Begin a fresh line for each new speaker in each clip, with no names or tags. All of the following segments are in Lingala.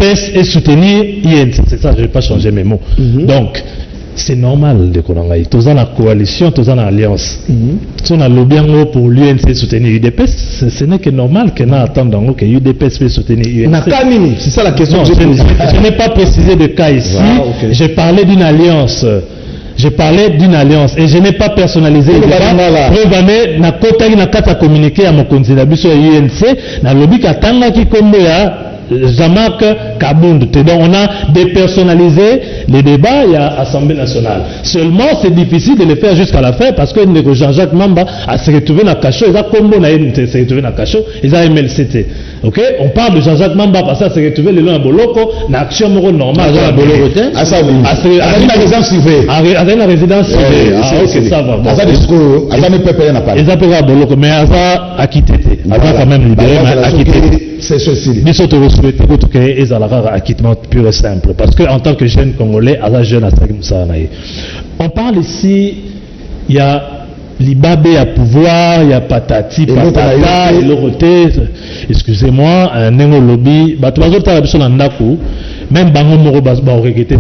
UDPS et soutenir INC. C'est ça, je ne vais pas changer mes mots. Donc, c'est normal de Konangaï. Tous en coalition, tous en alliance. Si on a lobby pour l'UNC soutenir UDPS, ce n'est que normal qu'on attende que UDPS puisse soutenir UNC.
C'est ça la question.
Non, je n'ai pas précisé de cas ici. J'ai parlé d'une alliance. Je parlais d'une alliance et je n'ai pas personnalisé le débat. Preuve na kota na kata communiqué à mon candidat biso UNC na lobby katanga ki kombo ya Jean-Marc Kabund. Donc on a dépersonnalisé les débats à l'Assemblée nationale. Seulement c'est difficile de le faire jusqu'à la fin parce que Jean-Jacques Mamba a se retrouvé dans Cacho, il a combo na se retrouvé dans Cacho, il a MLCT. OK, on parle de Jean-Jacques Mamba parce que ça se retrouvé le long à Boloko, na action moro normale à Boloko. À la résidence privée. À la résidence privée. Ah OK, ça va.
À ça discours, à ça ne peut pas y en avoir.
Ils a pas Boloko mais à ça acquitté. À ça quand même libéré mais acquitté.
C'est ceci.
Nous sommes souhaiter que ils aient un acquittement pur et simple parce que en tant que jeune Congolais, à la jeune on parle ici, il y a l'Ibabé à pouvoir, il y a patati, patata, et l'oroté, excusez-moi, un néo lobby, même Bango Moro Basba aurait été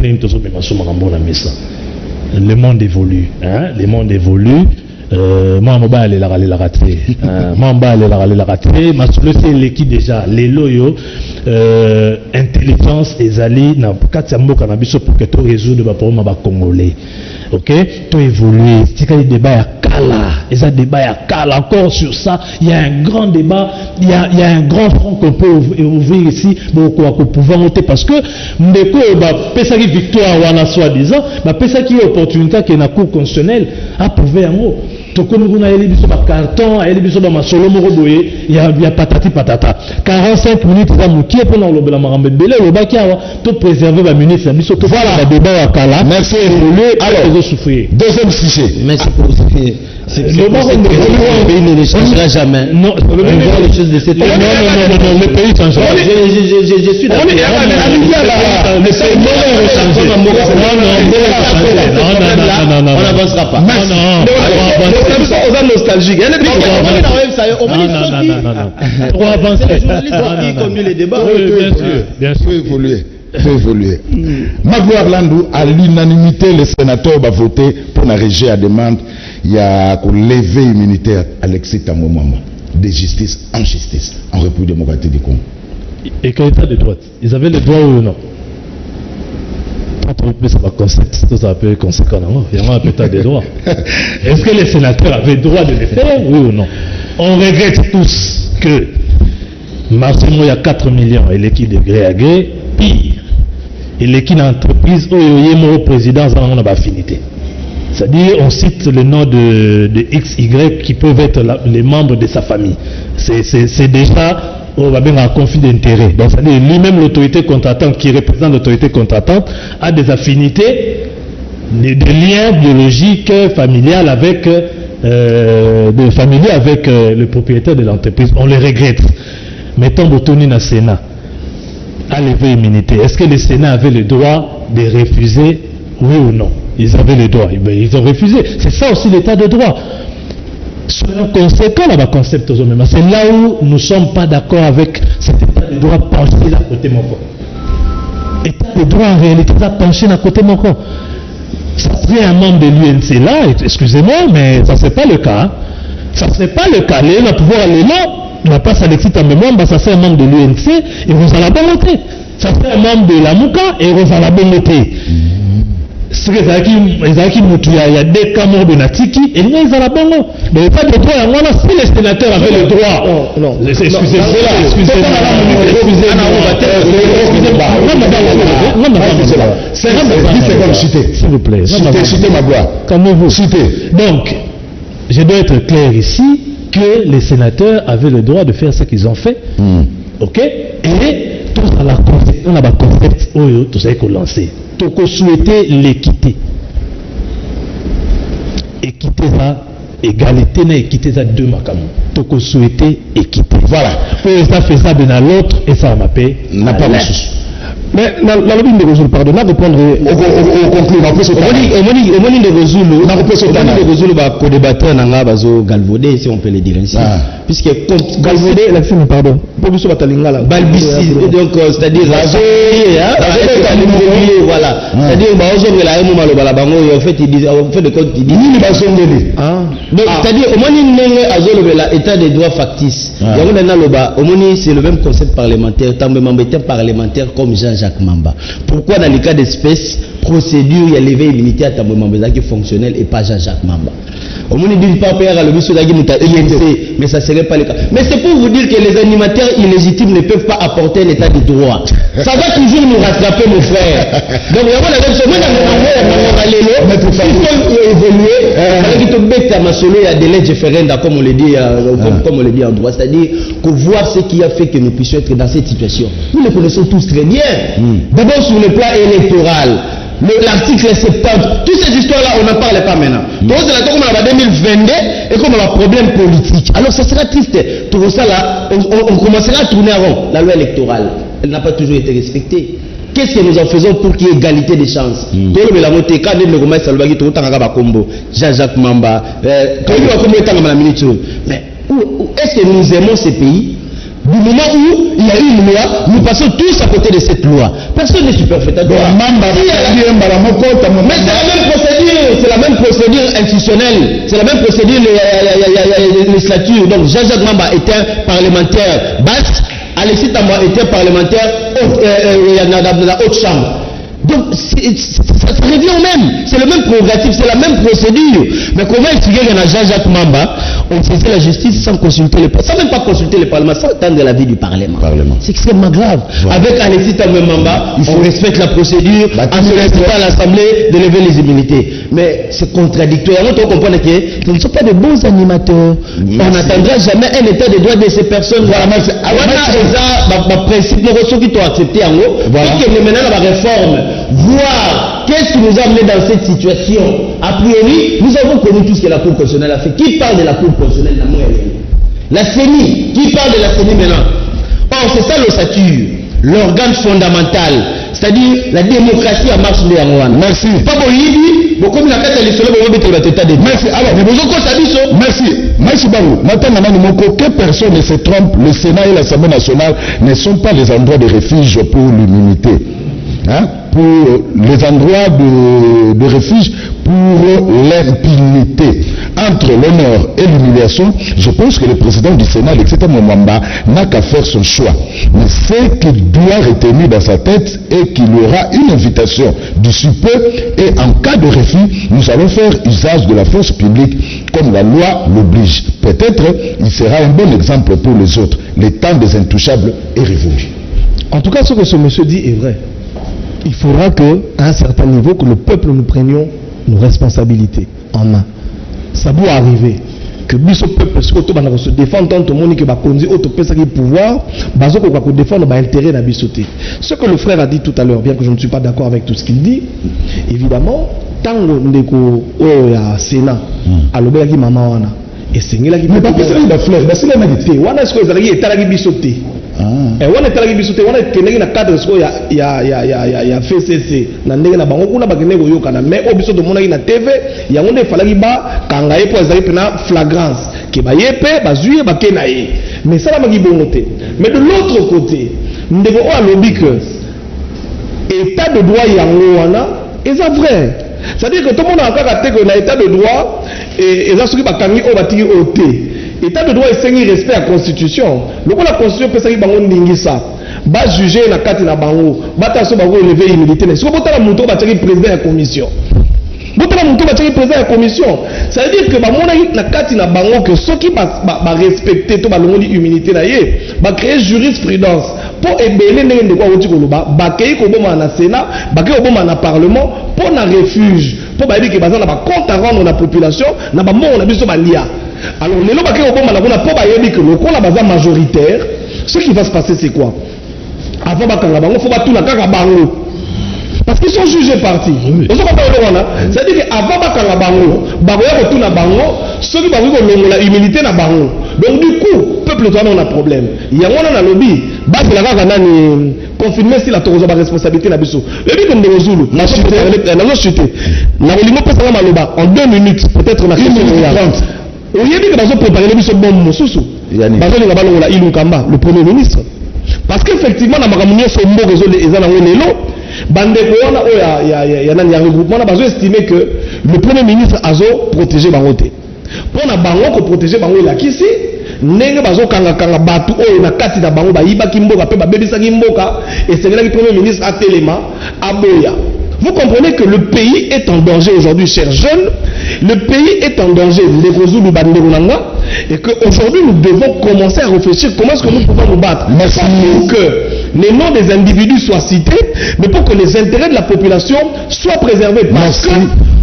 le monde évolue, hein, le monde évolue. Moi, je vais aller la rater. Moi, je vais aller la rater. Mais c'est l'équipe déjà. Les loyaux, intelligence et zali, na katsiambo cannabis pour que tu résoudre le problème congolais. Ok? Tu évolues. C'est qu'il y a des débats à Kala. Et ça, débat à Kala. Encore sur ça, il y a un grand débat. Il y a un grand front qu'on peut ouvrir ici pour pouvoir monter. Parce que, Mbeko, pesa qui victoire, ou en soi-disant, pesa qui opportunité qui est dans la cour constitutionnelle, à prouver en haut. Il y a patati patata. 45 minutes, qui est pour nous le préserver la ministre. Voilà le débat à Kala.
Merci. Alors, deuxième sujet.
Merci pour ce qui le pays ne changera jamais.
Non,
les choses de cette
non, le pays changera.
Je suis d'accord.
Non,
on n'avancera pas.
On est nostalgique.
Pour avancer.
Les débats.
Bien sûr.
Faut évoluer. Magloire Landou, à l'unanimité, les sénateurs vont voter pour la régie à demande. Il y a qu'on lever l'immunité à Alexis Tambomama de justice en République démocratique du Congo.
Et quel état de droite? Ils avaient le droit ou non? Ça va concept, tout ça peut être conséquent. Il y a un état de droit. Est-ce que les sénateurs avaient le droit de le faire, oui ou non? On regrette tous que Marcelo, il y a 4 millions et l'équipe de gré à gré, pire. Et l'équipe d'entreprise, où il y a un président, ça a affinité. C'est-à-dire, on cite le nom de XY qui peuvent être les membres de sa famille. C'est déjà, on va bien un conflit d'intérêt. Donc, c'est-à-dire, lui-même, l'autorité contratante, qui représente l'autorité contratante, a des affinités, des liens biologiques, familiales avec, le propriétaire de l'entreprise. On les regrette. Mettons Botoni dans le Sénat, à lever l'immunité. Est-ce que le Sénat avait le droit de refuser, oui ou non? Ils avaient le droit. Ils ont refusé. C'est ça aussi l'état de droit. Soyons conséquents là-bas, concept aux hommes. C'est là où nous ne sommes pas d'accord avec cet état de droit penché à côté de mon corps. État de droit en réalité, ça penché à côté de mon corps. Ça serait un membre de l'UNC là, excusez-moi, mais ça ne serait pas le cas. Hein. Ça ne serait pas le cas. Les pouvoir aller là. La place Alexis Tambemamba, ça c'est un membre de l'UNC et vous allez la bonté. Ça c'est un membre de la Mouka et vous allez la bonté. C'est que il y a des cas morts de Natiki et ils ont la bonne. Mais pas de droit. Si les sénateurs avaient le droit. Non. Excusez-moi.
S'il vous plaît. Citez ma gloire.
Calmez-vous. Donc, je dois être clair ici que les sénateurs avaient le droit de faire ce qu'ils ont fait. Ok? Et tout ça, on a un concept, tout ça est lancé. Donc, on souhaitait l'équité. Équité, ça, égalité, équité, ça, deux macamons. Donc, on souhaitait équité. Voilà. Et ça fait ça de l'autre, et ça m'a payé.
N'a pas de souci.
Mais la lobby de Rosulu, pardon, on va reprendre.
On conclut, on peut se
au moment de Rosulu, on va co-débattre, on va galvauder, si on peut le dire ainsi. puisque
pardon
balbici, donc c'est-à-dire voilà, c'est-à-dire en fait ils disent, en fait de compte ils disent donc c'est-à-dire au moins état des droits factices, c'est le même concept parlementaire, parlementaire comme Jean-Jacques Mamba. Pourquoi dans les cas d'espèce procédure il y a levé immunité à Tambo Mamba qui est fonctionnel et pas Jean-Jacques Mamba? Au moins d'une part mais ça serait pas le cas. Mais c'est pour vous dire que les animateurs illégitimes ne peuvent pas apporter un état de droit. Ça va toujours nous rattraper, mon frère. Donc il y a la même chose. Il faut évoluer. Il y a des lettres référenda, comme on le dit, comme on le dit en droit, c'est-à-dire que voir ce qui a fait que nous puissions être dans cette situation. Nous le connaissons tous très bien. D'abord sur le plan électoral. L'article 70, toutes ces histoires-là, on n'en parle pas maintenant. Donc, c'est là comme on a 2022 et comme on a un problème politique. Alors, ça sera triste. Tout ça là, on commencera à tourner avant. La loi électorale, elle n'a pas toujours été respectée. Qu'est-ce que nous en faisons pour qu'il y ait égalité des chances? Jean-Jacques Mamba, mais est-ce que nous aimons ces pays? Du moment où il y a une loi, nous passons tous à côté de cette loi. Personne n'est superfétatoire. Mais c'est la même procédure institutionnelle, c'est la même procédure législature. Donc Jean-Jacques Mamba était un parlementaire basse, Alexis Tamba était un parlementaire dans la haute chambre. Donc ça revient au même, c'est le même prérogatif, c'est la même procédure. Mais comment expliquer qu'en Jean-Jacques Mamba, on faisait la justice sans consulter le Parlement, sans même pas consulter le Parlement, sans attendre l'avis du Parlement. C'est extrêmement grave. Voilà. Avec Alexis Mamba, on respecte la procédure, en se respectant à l'Assemblée de lever les immunités. Mais c'est contradictoire. On doit comprendre que ce ne sont pas de bons animateurs. Merci. On n'attendra jamais un état de droit de ces personnes. Voilà, mais c'est principe qui doit accepter en haut. Voilà. Et que maintenant la réforme, voir qu'est-ce qui nous a amené dans cette situation. A priori, nous avons connu tout ce que la Cour constitutionnelle a fait. Qui parle de la Cour constitutionnelle? La CENI. Qui parle de la CENI maintenant? Or, c'est ça l'ossature, l'organe fondamental, c'est-à-dire la démocratie en marche de Yangouane. Merci. Pas bon, comme la carte est le merci. Alors,
merci. Merci Barou. Maintenant, que personne ne se trompe, le Sénat et l'Assemblée nationale ne sont pas les endroits de refuge pour l'immunité. Hein? Pour les endroits de refuge pour l'impunité. Entre l'honneur et l'humiliation, je pense que le président du Sénat, Alexis Mwamba, n'a qu'à faire son choix. Mais ce qu'il doit retenir dans sa tête est qu'il y aura une invitation du peu et en cas de refus, nous allons faire usage de la force publique comme la loi l'oblige. Peut-être il sera un bon exemple pour les autres. Le temps des intouchables est révolu.
En tout cas, ce que ce monsieur dit est vrai. Il faudra qu'à un certain niveau, que le peuple nous prenions nos responsabilités en main. Ça doit arriver. Que le peuple se défende tant au monde que Bakonzi au pouvoir, Bazoko va défendre l'intérêt de Bissoté. Ce que le frère a dit tout à l'heure, bien que je ne suis pas d'accord avec tout ce qu'il dit, évidemment, tant que le Sénat a l'obéi maman wana et c'est là qui.
Mais pas que c'est la fleur, c'est la médité.
Wana est-ce que vous avez été Bissoté? Et on est allé bisouter, on est allé dans cadre il y a FCC, na ndenge na bango kuna bakene ko yokana mais obiso de mona na TV, ya on est fallait ba kanga yepo ezali pena flagrance ke ba yepe bazuye bakena ye. Mais ça la magi bongoté. Mais de l'autre côté, ndeko o alobi que état de droit yango wana est vrai. C'est-à-dire que tout le monde a encore attaqué un état de droit et ça ce qui va kangi o batiki oté. État de droit est sans respect à la Constitution. Le la Constitution peut s'agir bango ndingisa. Ba juger na kati na bango. Ba taso bango lever immunité. Est-ce que botala muto ba tiki président de la commission? Botala muto ba tiki président de la commission. Ça veut dire que ba mona na kati na bango que ceux qui ba respecter to ba longi immunité na ye, ba créer jurisprudence pour ébélé ndenge de quoi oti ko loba, ba kei ko boma na Sénat, ba kei ko boma na parlement pour na refuge, pour ba dire que bazana ba compte à rendre la population, na ba mo na biso ba lia. Alors, les gens qui ont que la base majoritaire, ce qui va se passer, c'est quoi? Avant, il faut tout la parce qu'ils sont jugés partis. C'est-à-dire qu'avant, ceux qui ont la humilité, donc du coup, le peuple doit avoir un problème. Il y a un lobby, confirmer si la responsabilité na biso. Le but de Zulu, en 2 minutes, peut-être on a 1 minute 30. On y a dit que nous avons préparé les bisous bon Moussou. bazolinga balongola Ilukamba le premier ministre parce qu'effectivement na makambo nyonso mboka eza nango lelo bandeko wana oyo ya nani ya regroupement na bazo estimer que le premier ministre azo protéger bango te pona bango ko protéger bango elakisi ndenge bazokanga bato oyo na kati na bango bayibaki mboka pe babebisaki mboka esengelaki premier ministre atelema aboya. Vous comprenez que le pays est en danger aujourd'hui, chers jeunes. Le pays est en danger, et qu'aujourd'hui nous devons commencer à réfléchir comment est-ce que nous pouvons nous battre.
Merci.
Pour que les noms des individus soient cités, mais pour que les intérêts de la population soient préservés. Parce que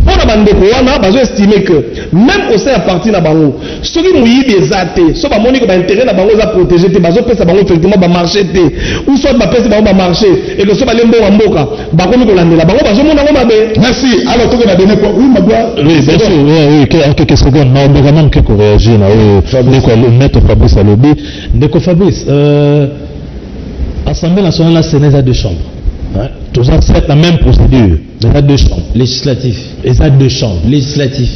pour la bande de on a estimé que même au sein à partir de la bango, ceux qui nous y des athées, ceux qui ont intérêt à bango à protéger, bazo pesa bango effectivement ba marché ou soit ba pesa bango ba marché et que ceux qui lembo mboka ba ko ko landela bango bazo mona ngo mabe.
Merci. Alors tu as donné quoi? Oui, Magua.
Oui, bien sûr. Oui, quelques secondes. Mais on va même que réagir là. Le maître Fabrice Alobi. Ndeko Fabrice, Assemblée nationale, la Sénat a deux chambres. Tous en fait la même procédure. Il y a deux chambres.
Législatif.
Il y a deux chambres.
Législatif.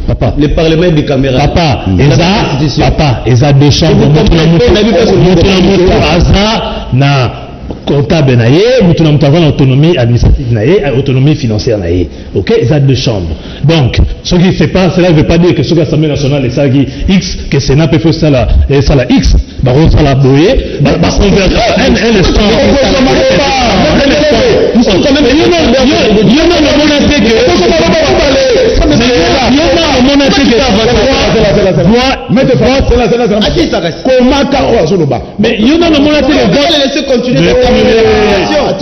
Papa.
Le Parlement bicaméral.
Papa. Il y a deux chambres. Na comptable naïe, nous avons autonomie administrative naïe, autonomie financière naïe. Ok, ils ont deux chambres. Donc, ce qui ne fait pas, cela ne veut pas dire que ce que l'Assemblée nationale est ça qui X, que le Sénat peut faire ça la X, bah on ça la boyer, bah on verra un instant. Nous sommes quand même. Mais il y en a le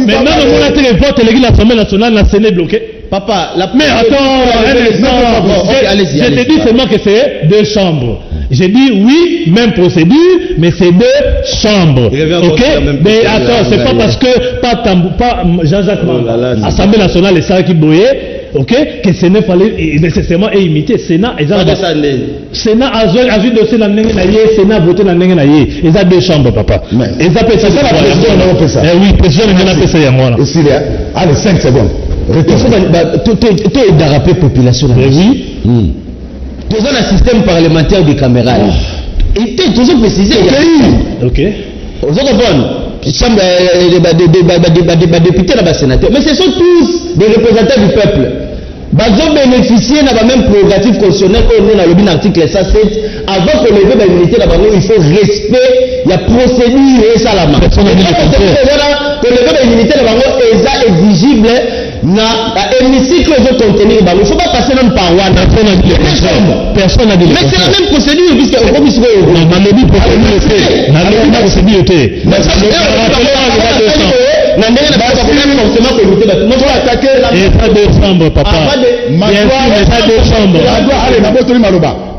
maintenant, on a les votes et l'Assemblée nationale, la Sénat bloqué.
Papa,
mais attends, je te dis seulement que c'est deux chambres. J'ai dit oui, même procédure, mais c'est deux chambres. Ok? Mais attends, c'est pas parce que pas Jean-Jacques Assemblée nationale est ça qui boyait. Ok, que Sénat fallait nécessairement imiter. Sénat, Sénat a joué dossier dans l'année naïe, Sénat a voté dans l'année naïe. Ils ont deux chambres, papa. Ils ont fait ça. Oui, président, il a fait ça il y a moi là.
Allez, 5 secondes.
Tu es d'arraper population.
Oui.
Nous avons un système parlementaire bicaméral. Et tu as précisé.
Ok.
Vous avez des députés et des sénateurs. Mais ce sont tous des représentants du peuple. Ils ont bénéficié de la même prérogative constitutionnelle que nous avons dans l'article 107. Avant de lever l'immunité, il faut respect, il y a procédure et ça la main. Pour lever l'immunité, c'est exigible. L'hémicycle veut contenir. Il ne faut pas passer même par one. Personne n'a dit. Mais c'est la même procédure puisque au commission.
Dans le but procédure était.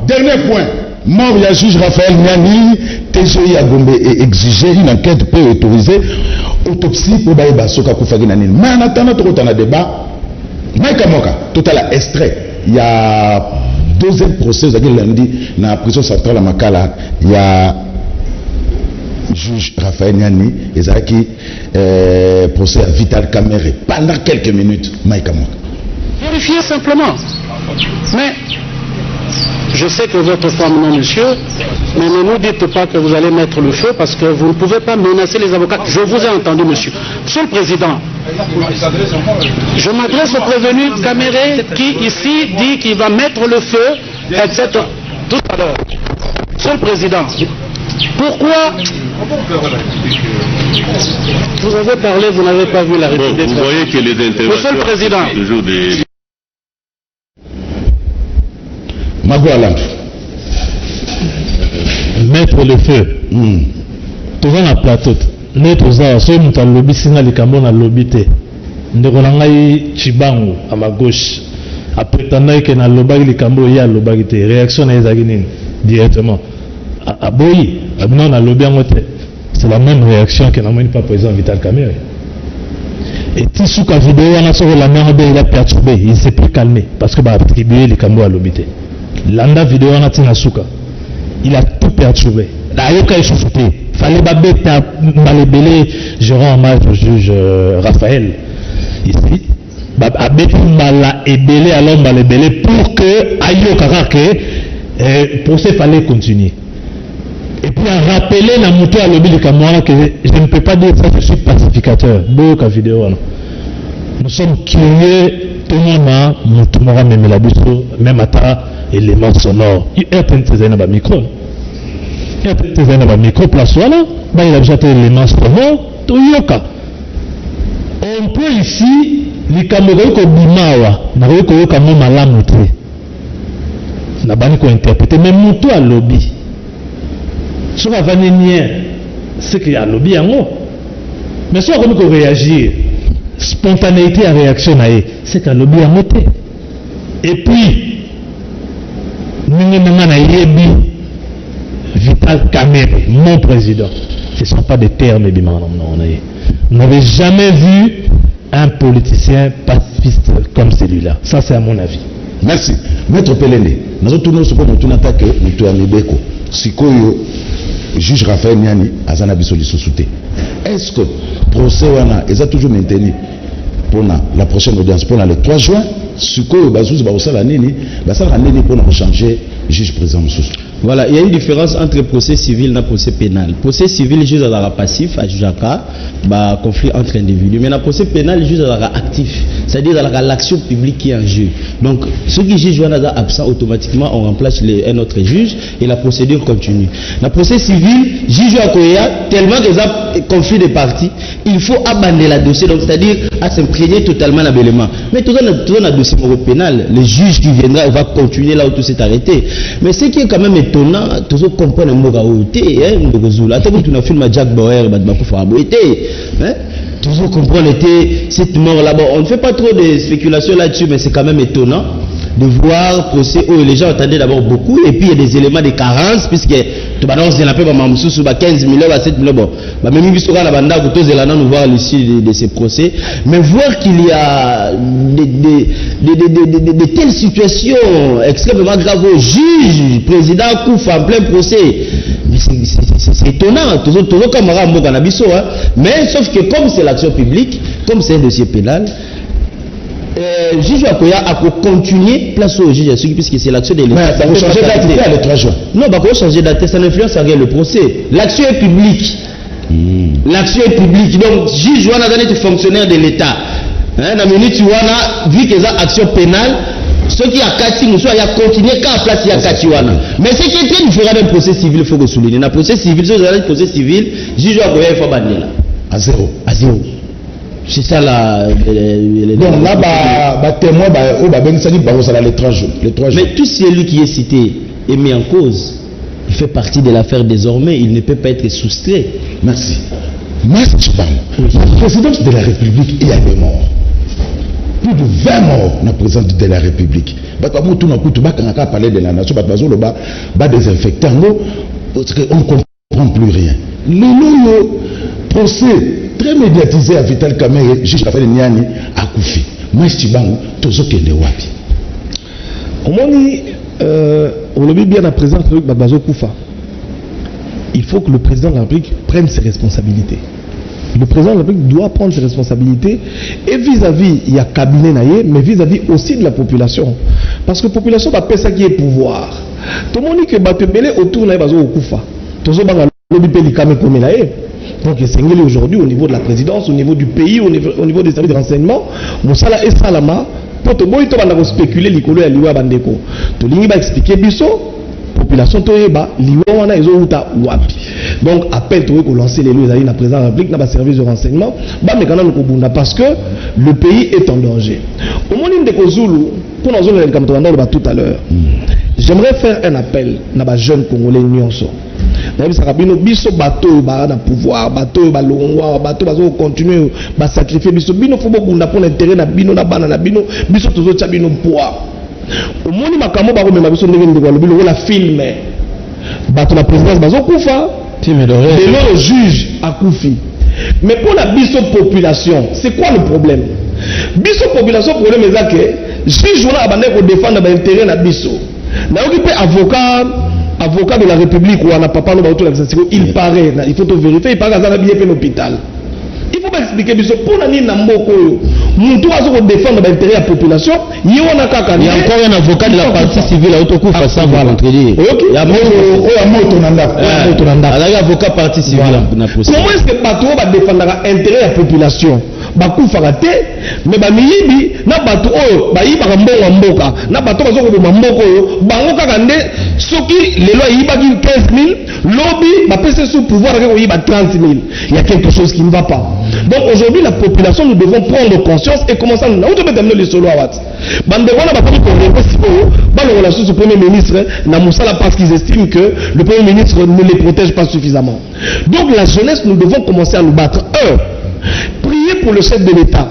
Dernier point. Mort, il y a juge Raphaël Niani, TGI à Gombe et exigé une enquête peut autoriser autopsie pour Baïba Soka Koufaginanin. Mais en attendant, tout le débat, Maïka Moka, tout à l'heure extrait. Il y a deuxième procès, lundi, dans la prison centrale à Makala, il y a juge Raphaël Niani, et ça qui procès à Vital Kamere pendant quelques minutes, Maïka Moka.
Vérifiez simplement. Mais je sais que votre femme, non, monsieur, mais ne nous dites pas que vous allez mettre le feu parce que vous ne pouvez pas menacer les avocats. Je vous ai entendu, monsieur. Monsieur le Président, je m'adresse au prévenu Caméré qui, ici, dit qu'il va mettre le feu, etc. Tout à l'heure. Monsieur le Président, pourquoi vous avez parlé, vous n'avez pas vu la République.
Vous voyez que les interventions
Monsieur le Président,
toujours des...
Mettre le feu. Tout va dans plateau. Mettre ça, ce nous avons lobby signal les camions à lobbyté. Nous avons Chibangu à ma gauche. Après tant que na lobby les camions y a lobby réaction na ezaginin directement. À Boyi, non na lobby en c'est la même réaction que n'a même pas président Vital Kamere. Et Tissouka vidéo on a sur la merde il a perturbé, il s'est plus calmé parce que bah attribuer les camions à lobbyté. Landa vidéo on a tina souka. Il a tout perturbé. D'ailleurs, il fallait balébélé, je rends hommage au juge Raphaël ici. Abetoumbala ébélé alors balébélé pour que ayo karake procès fallait continuer. Et puis à rappeler na moto à lobby de Kamara que je ne peux pas dire ça, je suis pacificateur. Beaucoup vidéo. Nous sommes curieux, tout le monde moto mora même la biso, même à éléments sonores. Il y a un peu de micro. Il y a un peu de micro place voilà. Il y a déjà des éléments sonores. Tout yoka. On peut ici les Camerounais ko bimawa, na ko yoka mo malamu te. Na bani ko interpréter même moto à lobby. Ce va venir, c'est qu'il y a un lobby en haut. Mais soit on peut réagir, spontanéité à réaction, c'est qu'il y a un lobby en haut. Et puis, nous avons Vital Kamerhe, mon président. Ce ne sont pas des termes, vous n'avez jamais vu un politicien pacifiste comme celui-là. Ça, c'est à mon avis.
Merci. Maître Pelende, nous avons tourné sur notre attaque, nous avons mis Sikoyo. Juge Raphaël Niani azana biso lisusuté. Est-ce que procès wana est toujours maintenu pour la prochaine audience pour le 3 juin? Ce que bazuzi ba osala nini basala nini pour changer juge président mususu?
Voilà, il y a une différence entre procès civil et procès pénal. Procès civil, le juge est passif, à Jujaka, conflit entre individus. Mais dans le procès pénal, le juge est actif. C'est-à-dire dans l'action publique qui est en jeu. Donc, ceux qui jugent sont absents, automatiquement, on remplace un autre juge et la procédure continue. Dans le procès civil, le juge est tellement qu'il y a un conflit de parties, il faut abandonner le dossier, donc c'est-à-dire à s'imprégner totalement l'abélement. Mais tout dans le dossier pénal, le juge qui viendra va continuer là où tout s'est arrêté. Mais ce qui est quand même étonnant, tout le monde comprend le mot gaouté, tu as film Jack Bauer, tout le monde comprend cette mort là-bas. On ne fait pas trop de spéculations là-dessus, mais c'est quand même étonnant de voir procès où les gens attendaient d'abord beaucoup, et puis il y a des éléments de carence, puisque tu balances des lapins, 15 millions, 7 millions, bon, même si on a nous voir l'issue de ces procès, mais voir qu'il y a de telles situations extrêmement graves au juge, président Koufa en plein procès, c'est étonnant, toujours comme mais sauf que comme c'est l'action publique, comme c'est un dossier pénal, juge Akoya a continué place au juge puisque c'est l'action de l'État.
Mais ça va changer date le 3 juin.
Non, ça va changer date, ça n'influence rien le procès. L'action est publique. L'action est publique. Donc, juge Wana est fonctionnaire de l'État. Dans la minute Wana, vu que c'est action pénale, ceux qui ont Kati, nous a continué qu'à place il y a Kati Wana. Mais ce qui est très différent d'un procès civil, il faut le souligner. Dans le procès civil, si vous avez un procès civil, juge Akoya, il faut bannir là.
À zéro.
À zéro. C'est ça la.
Donc là, témoin, le 3 juin.
Mais tout celui qui est cité est mis en cause. Il fait partie de l'affaire désormais. Il ne peut pas être soustrait.
Merci. Merci, la présidence de la République, il y a des morts. Plus de 20 morts dans la présidence de la République. On a parlé de la nation, on a désinfecté. On ne comprend plus rien. Le procès très médiatisé à Vital Kamerhe, juge Raphaël Niani, à Koufi. Moi, je suis tous ceux qui sont wapi.
On l'a bien à présent avec Babazo Koufa. Il faut que le président de la République prenne ses responsabilités. Le président de la République doit prendre ses responsabilités et vis-à-vis, il y a cabinet naïe, mais vis-à-vis aussi de la population. Parce que la population va payer ça qui est pouvoir. Tout le monde dit que Batebele autour de Babazo Koufa. Tout le monde donc, c'est aujourd'hui au niveau de la présidence, au niveau du pays, au niveau des services de renseignement, Moussala et Salama, pour te spéculer l'icolo et l'Iwa Bandeko. Tout le monde va expliquer biso, population toyeba, l'Iwa wana ezo uta wapi. Donc, appel tout que lancer les lois dans la présidence de la République, dans le service de renseignement, parce que le pays est en danger. Au moment de Zulu, pour nous le tout à l'heure, j'aimerais faire un appel à les jeunes Congolais nyonso. Biso bateau na pouvoir bateau balongwa bateau bazo continuer ba sacrifier biso bino faut beaucoup pour l'intérêt na bino na bana na bino biso tozo tcha bino poids au moni makambo ba ko mema biso ndenge ndeko lo bilo la film bateau la présidence bazo kufa le juge a koufi mais pour la biso population c'est quoi le problème biso population problème est que juge on a bandé ko défendre ba intérêt na biso na occupé avocat de la République ou on a papa il paraît, il faut vérifier, il paraît dans l'hôpital. Il faut pas expliquer, pour la nini Namboko, mutu azo défendre l'intérêt de la population, il y a encore
un avocat de la partie civile à ça va contredire. Il y a un avocat partie civile.
Comment est-ce que bateau va défendre l'intérêt de la population? Bakou farate, mais bamiyibi na bato oyo bayiba mbongo mboka na bato bazoko de mboko oyo bango kaka nde soki lelo yibaki 15 000 lobby ba pese sous pouvoir avec yiba 30 000. Il y a quelque chose qui ne va pas. Donc aujourd'hui la population, nous devons prendre conscience et commencer à nous mettre les solo à Watt. Bande wana ba pas ko ba le relation du premier ministre na musala parce qu'ils estiment que le premier ministre ne les protège pas suffisamment. Donc la jeunesse, nous devons commencer à nous battre. Prier pour le chef de l'État.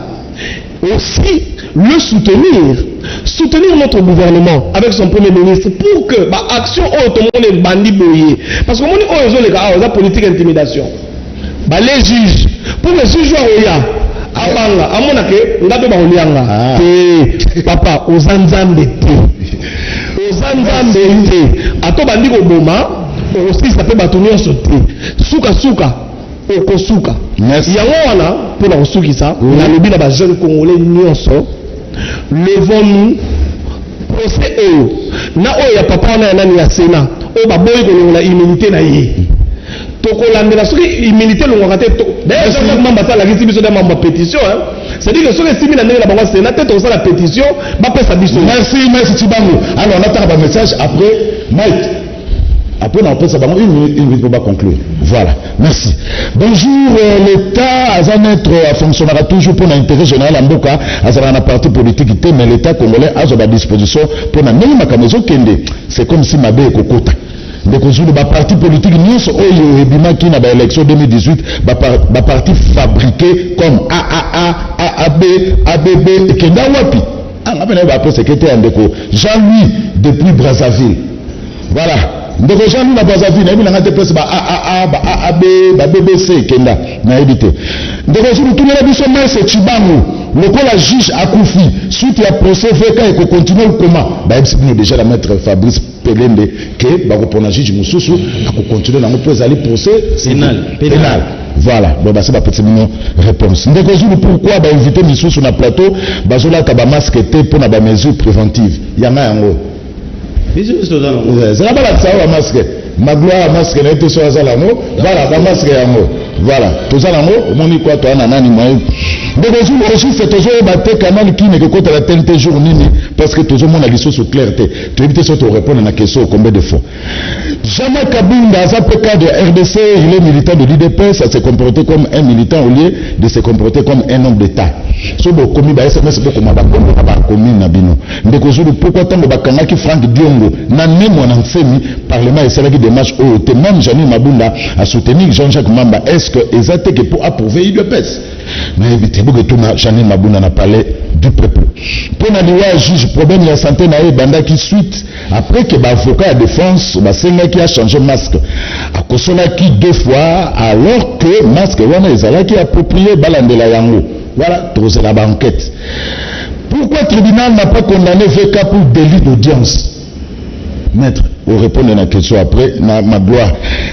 Aussi, le soutenir notre gouvernement avec son premier ministre pour que l'action autonome bandi boyé. Parce que mon la politique d'intimidation. Les juges, pour les juges abanga amona ke ngabe ba olianga papa ozanzambe ato bandi ko boma aussi ça peut batonner sauter suka okosuka yango wana pour la osukisa na lobi na ba jeune congolais nyonso levons-nous procès na oya papa na nani ya Sénat o ba boy ko na immunité na ye tokolandela soki immunité longwaka te d'ailleurs jean mamba asala kisi biso dama ma pétition c'est-à-dire que soki esimi na ndenge na bango Sénat te tokosala pétition bapesa biso.
Merci Tibango. Alors on attend un message après Mike. Après, on peut savoir une minute pour conclure. Voilà, merci. Bonjour, l'État fonctionnera toujours pour l'intérêt général en Boka, à la partie politique, mais l'État congolais a à disposition pour la même macamezo kende. C'est comme si Mabé et Kokota. Donc, le parti politique, nous, Oyo et Bima qui n'a pas élection 2018, parti fabriqué comme AAB, ABB et Kenda Wapi. Après, secrétaire Jean-Louis depuis Brazzaville. Voilà. Donc les gens nous n'avons pas vu, nous n'avons pas fait AAB, BBC, Kenda, n'a évité. Donc aujourd'hui tout le monde c'est Chibango, le coup la juge a Koufi, suite à procès VK et qu'on continue le comment. Bah nous déjà la maître Fabrice Pelende que bah pour la juge Moussoussou, à continuer dans le procès pénal. Voilà, bon bah c'est ma petite réponse. Donc aujourd'hui pourquoi bah inviter Moussoussou sur le plateau, bah je l'ai taba masque pour la mesure préventive. Il y en a un gros. C'est la balade ça va masque. Ma gloire masque n'est pas sur la voilà, la masque voilà, tout ça là-haut, mon y quoi toi nanani moi. Donc aujourd'hui c'est toujours battre canal qui ne côté la TNT jour nini parce que toujours mon avis sur clarté. Tu évites sur te répondre à la question combien de fois. Jamais Kabunda à PK de RDC, il est militant de l'IDP, ça s'est comporté comme un militant au lieu de se comporter comme un homme d'État. So bo komi ba SMS pour comment ba komi na bino. Ndeko zulu pourquoi tant ba kanaki Frank Diongo na même on en semi parlement et c'est là qui démarche au même Janine Mabunda a soutenir Jean-Jacques Mamba. Est-ce que exact que pour approuver l'UDPS? Mais évitez que tout Janine Mabunda n'a parlé du peuple. Pour na liwa juge problème de la santé na banda qui suite après que l'avocat de défense ba senga qui a changé masque a kosona qui 2 fois alors que masque wana ezala qui approprié balandela yango. Voilà, c'est la banquette. Pourquoi le tribunal n'a pas condamné VK pour délit d'audience? Maître, vous répondez à la question après, ma gloire.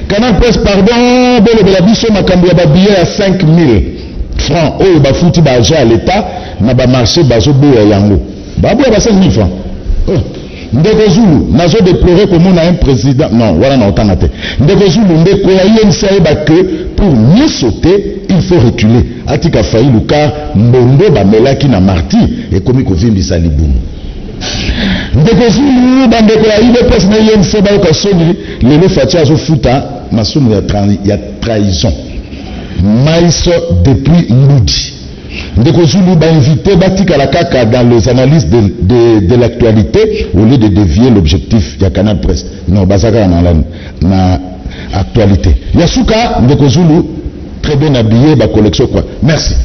Canal Presse, pardon, la biso makambo ya billet à 5 000 francs. Oh, ba fouti ba agent à l'État, na ba marché bazo bo ya yango. Ba bo ba 5 000 francs. Ndeko Zulu, nazo déplorer comme on a un président. Non, voilà na otanga te. Ndeko Zulu, ndeko ya INC ba que pour mieux sauter, il faut reculer. Atika failli car Mbondo ba melaki na marti et komi ko vimbisa libumu. Ndeko Zulu bandeko ya ile pesa na INC ba ko soni lelo fatia azo futa masumu ya trahison. Maïs depuis Ludi. Ndeko Zulu ba invité Batika la Kaka dans les analyses de l'actualité au lieu de dévier l'objectif de Canal Presse. Non, bazaka na actualité. Yasuka Ndeko Zulu très bien habillé, ma collection quoi. Merci.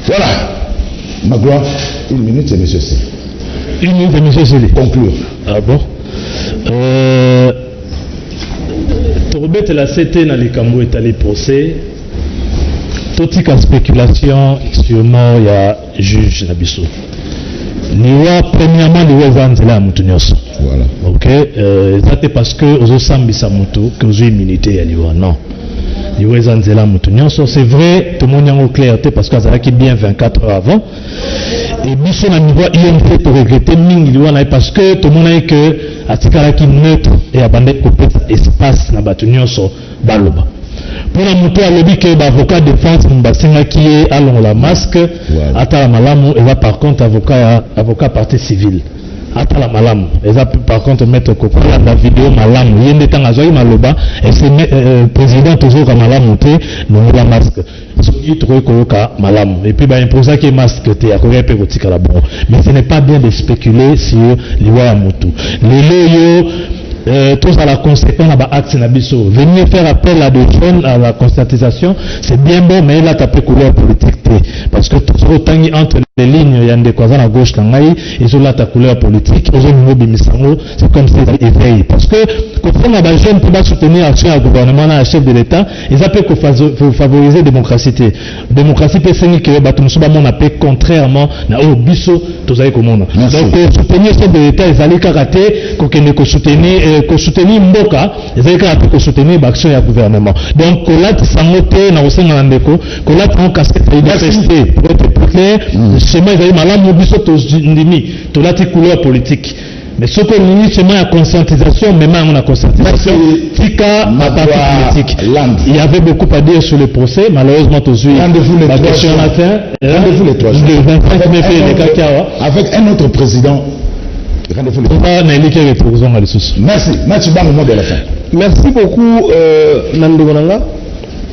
Voilà. Ma gloire, 1 minute, c'est monsieur C.
1 minute, c'est monsieur C.
Conclure.
Ah bon? Torbet la CT na likambo est allé procès. Toute spéculation, sûrement, il y a juge Nabiso. Niwa, premièrement, niwa vanzela mutunyoso.
Voilà.
Ok? C'est parce que aux sambisa mutu, que aux immunité à niwa. Non. C'est vrai, tout le monde est en clarté parce que ça a bien 24 heures avant. Et biso na niveau INC to regretter mingi wana parce que tout le monde est que atikala ki neutre et abandé kopesa espace na batu nyonso baloba. Pour la moto à lobby que l'avocat de défense Mbasenga qui est à la masque, atala malamu et va par contre avocat partie civile. Atala malamu et va par contre mettre kokola la vidéo malamu. Yende tanga zoi maloba et c'est président toujours malamu te non la masque. Soki trouvé koyoka malamu et puis bah imposa que masque te ya koya pe kotika la bon. Mais ce n'est pas bien de spéculer sur liwa ya motu. Lelo tous à la conséquence à acte nabiso. Venir faire appel à des jeunes à la conscientisation, c'est bien bon, mais il a tapé couleur politique. Parce que tout autant entre les lignes, il y a des croisants à gauche, ils ont là ta couleur politique, ils ont une c'est comme ça ils éveillent. Parce que quand on a des jeunes pour soutenir l'action du gouvernement, à chef de l'État, ils appellent qu'il favoriser la démocratie. Démocratie, c'est que on appelle contrairement au biso, tous avez comme on. Donc, soutenir chef de l'État, ils allaient karaté, qu'on soutenir Mboka, ils allaient karaté, qu'on soutenir l'action du gouvernement. Donc, là, tu s'en noté, na aussi dans l'andeko, là, tu as un casquette manifester pour être plus clair, chemin ils malade mobiso to ndimi to la couleur politique. Mais ce qu'on dit chemin à conscientisation, même on a conscientisation. Tika ma politique. Il y avait beaucoup à dire sur le procès, malheureusement tous
rendez-vous les 3 jours.
Le 25 mai fait les cacawa
avec un autre président. Rendez-vous les 3 jours. Merci. Merci Bang mot de la fin.
Merci beaucoup Nando Bonanga.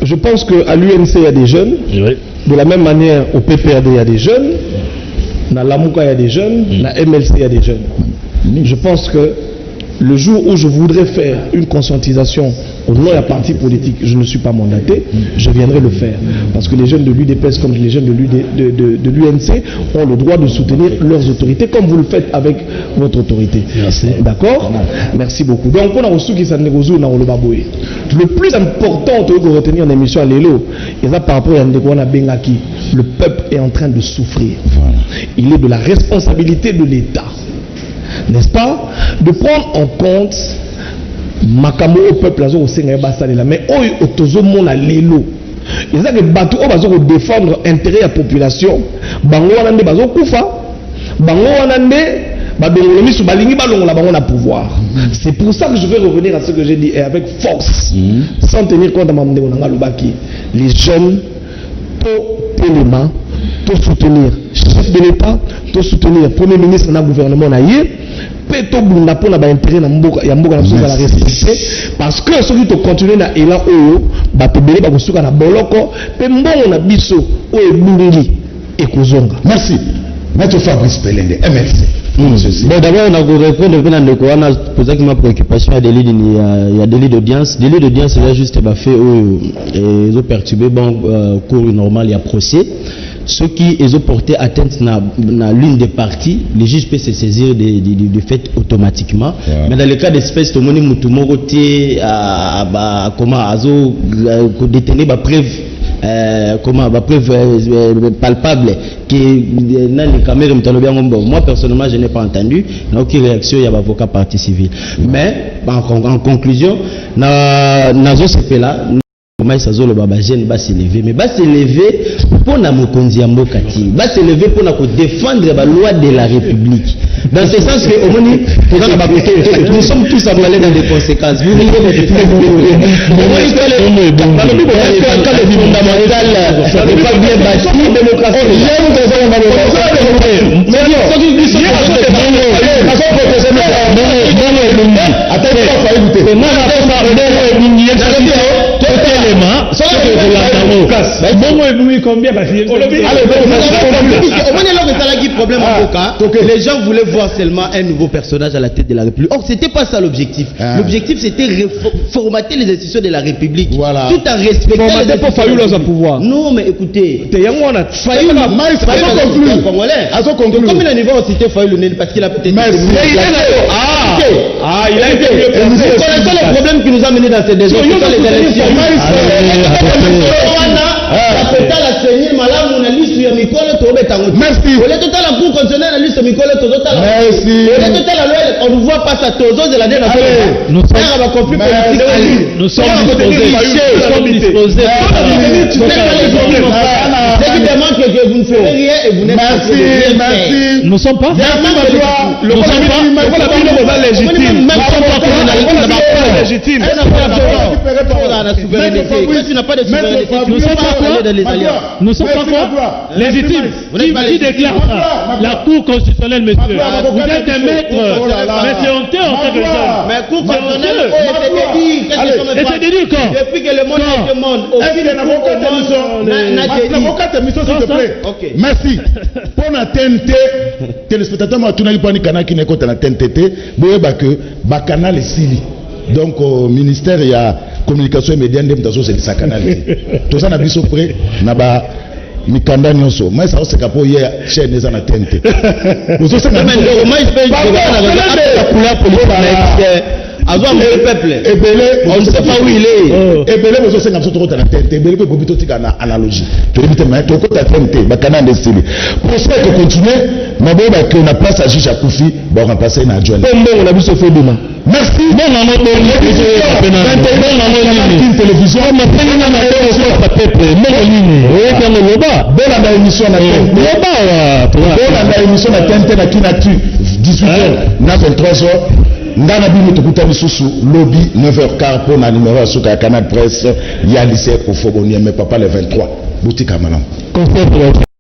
Je pense qu'à l'UNC, il y a des jeunes. Oui. De la même manière, au PPRD, il y a des jeunes. Dans l'AMUCA, il y a des jeunes. Dans MLC, il y a des jeunes. Je pense que le jour où je voudrais faire une conscientisation au nom de la partie politique, je ne suis pas mandaté, je viendrai le faire. Parce que les jeunes de l'UDPS comme les jeunes de l'UNC ont le droit de soutenir leurs autorités comme vous le faites avec votre autorité.
Merci.
D'accord? Merci beaucoup. Donc, on a reçu qui s'en négocie dans le baboué. Le plus important que vous retenir en émission à l'élo, et ça par rapport à Ndekwana Bengaki, le peuple est en train de souffrir. Il est de la responsabilité de l'État, n'est-ce pas, de prendre en compte makambo au peuple azo osenga basalela mais oyo otozomona lelo ezaka bato o bazo défendre intérêt ya population bango wana nde bazo kufa bango wana nde badongolo misu balingi balongola bango na pouvoir. C'est pour ça que je vais revenir à ce que j'ai dit et avec force sans tenir compte de mamande nanga lobaki les jeunes to éléments to soutenir chef de l'État to soutenir premier ministre na gouvernement na yé peto bunda pona ba intérêt na mboka ya mboka na biso la respecter parce que ceux qui te continuer na élan oyo ba tebele ba kosuka na boloko pe mbongo na biso oyo bungi ekozonga.
Merci Maître Fabrice Pelende MLC.
Bon, d'abord on a répondre bien à quoi on a posé ma préoccupation à il y a délit d'audience c'est là juste fait ils ont perturbé bon cours normal il y a procès. Ceux qui ont porté atteinte à l'une des parties, les juges peuvent se saisir de fait automatiquement. Yeah. Mais dans le cas d'espèce, tout le monde est détenu par preuve palpable qui dans les caméras moi personnellement je n'ai pas entendu aucune réaction il y a avocat partie civile. Mais en conclusion, dans ce fait là. Comment ça le baba jeune va s'élever mais va s'élever pour na mokonzi ya mboka ti va s'élever pour na défendre la loi de la République dans ce sens que nous sommes tous emballés dans des conséquences vous voyez pas bien bâti les gens voulaient voir seulement un nouveau personnage à la tête de la République. Or, c'était pas ça l'objectif. L'objectif, c'était formater les institutions de la République. Voilà. Tout en respectant les institutions de pouvoir. Non, mais écoutez. Comme il a niveau, c'était Fayoulou parce qu'il a peut-être. Il a été. Nous connaissons le problème qui nous a menés dans ces désordres. Les élections. Merci. On ne voit pas ça. Nous sommes disposés. Ce qui démontre que vous ne ferez rien et vous n'êtes pas
Merci.
Nous ne sommes pas.
Merci, Magloire.
Le légitime.
Tu n'as pas de souveraineté.
Nous sommes pas quoi? Nous sommes pas quoi? Légitime. Qui déclare ça? La Cour constitutionnelle, monsieur. Vous êtes un maître. Mais c'est honteux en quelque sorte.
Mais Cour constitutionnelle,
Et c'est dit quand?
depuis que le monde est le monde, aucun
l'avocat de mission, s'il te plaît.
Ok.
Merci. Pour la TNT, téléspectateur, moi, tout n'a pas canal qui n'est pas la TNT. Vous voyez que le canal est sili. Donc, au ministère, il y a communication et médias, c'est ça canal. Tout ça, on a vu près, n'a mikanda nyonso mais ça c'est capo hier chez les ana TNT vous aussi
mais moi je peux la couleur politique avoir mon peuple on ne sait pas où il est
ebele vous aussi ngam soto na TNT ebele ko bobito tika na analogie to bite mais to ko ta TNT bakana ndesili pour ça que continuer na bo ba que na place à juge Akufi ba remplacer na adjoint
on a vu ce fait demain.
merci non télévision ma pena na peuple non ligne bola na émission na émission na TNT na kinatu 18h na 23h ngana bino tokuta bisusu lobby 9h15 pour na numéro ya suka ya Canal Presse ya lycée Kofoboni mais papa le 23 boutique manam